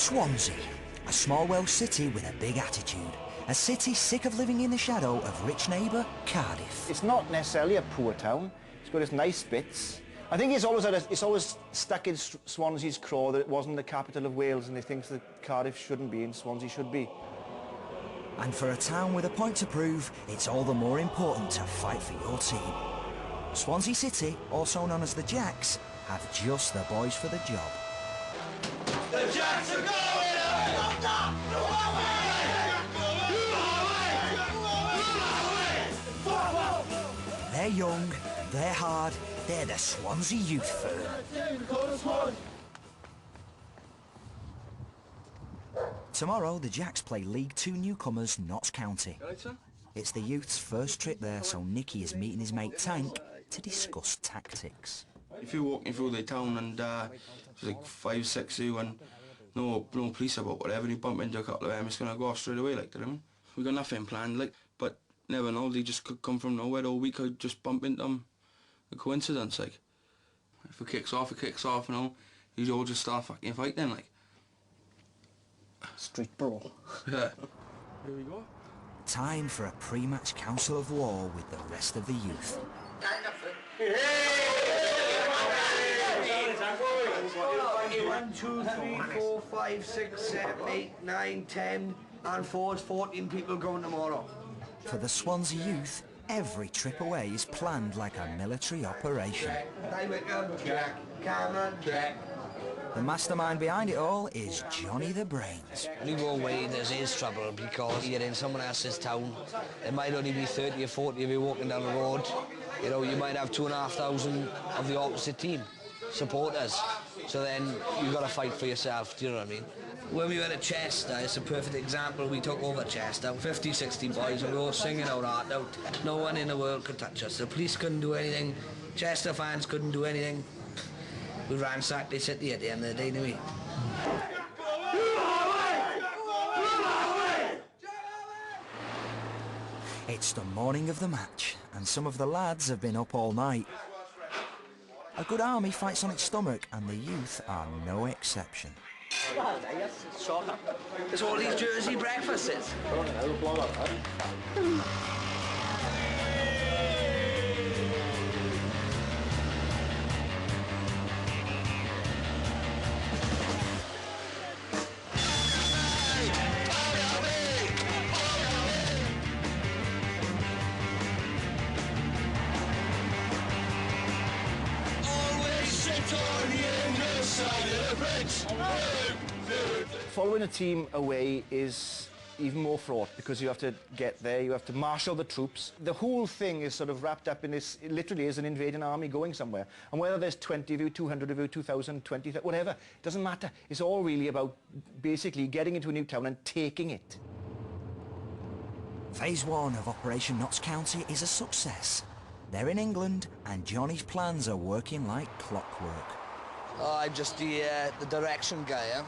Swansea, a small Welsh city with a big attitude. A city sick of living in the shadow of rich neighbour Cardiff. It's not necessarily a poor town. It's got its nice bits. I think it's always stuck in Swansea's craw that it wasn't the capital of Wales, and they think that Cardiff shouldn't be and Swansea should be. And for a town with a point to prove, it's all the more important to fight for your team. Swansea City, also known as the Jacks, have just the boys for the job. The Jacks are going! They're young, they're hard, they're the Swansea Youth firm. Tomorrow, the Jacks play League Two newcomers Notts County. It's the youth's first trip there, so Nicky is meeting his mate Tank to discuss tactics. If you're walking through the town and there's like 5, 6 of you and no police about whatever, and you bump into a couple of them, it's going to go off straight away, like, do you know what I mean? We got nothing planned, like, but never know, they just could come from nowhere, or we could just bump into them. A coincidence, like. If it kicks off, you know. You all just start fucking fighting, like. Street brawl. Yeah. Here we go. Time for a pre-match council of war with the rest of the youth. 1, 2, 3, 4, 5, 6, 7, 8, 9, 10, and 4 is 14 people going tomorrow. For the Swansea Youth, every trip away is planned like a military operation. The mastermind behind it all is Johnny the Brains. When you go away, there's his trouble because you're in someone else's town. There might only be 30 or 40 of you walking down the road. You know, you might have 2,500 of the opposite team supporters. So then you've got to fight for yourself, do you know what I mean? When we went to Chester, it's a perfect example. We took over Chester, 50, 60 boys, and we were singing our heart out. No one in the world could touch us. The police couldn't do anything. Chester fans couldn't do anything. We ransacked the city at the end of the day, didn't we? It's the morning of the match, and some of the lads have been up all night. A good army fights on its stomach, and the youth are no exception. It's all these Jersey breakfasts. Following a team away is even more fraught because you have to get there, you have to marshal the troops. The whole thing is sort of wrapped up in this, it literally is an invading army going somewhere. And whether there's 20 of you, 200 of you, 2,000, 20, whatever, it doesn't matter. It's all really about basically getting into a new town and taking it. Phase 1 of Operation Notts County is a success. They're in England, and Johnny's plans are working like clockwork. I'm just the direction guy, yeah?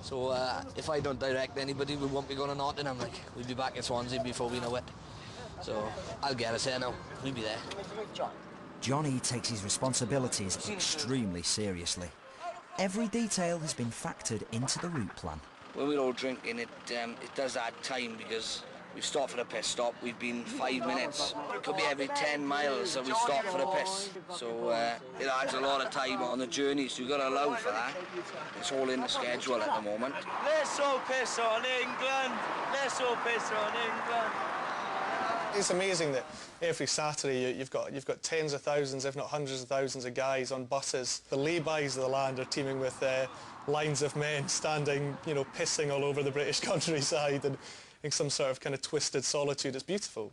So if I don't direct anybody, we won't be going to Nottingham, like. We'll be back in Swansea before we know it. So I'll get us there now. We'll be there. Johnny takes his responsibilities extremely seriously. Every detail has been factored into the route plan. When we're all drinking, it does add time because we've stopped for a piss stop. We've been 5 minutes. It could be every 10 miles that we stop for a piss. So it adds a lot of time on the journey, so you've got to allow for that. It's all in the schedule at the moment. Let's all piss on England! Let's all piss on England! It's amazing that every Saturday you've got tens of thousands, if not hundreds of thousands of guys on buses. The lay-bys of the land are teeming with lines of men standing, you know, pissing all over the British countryside and in some sort of kind of twisted solitude. It's beautiful.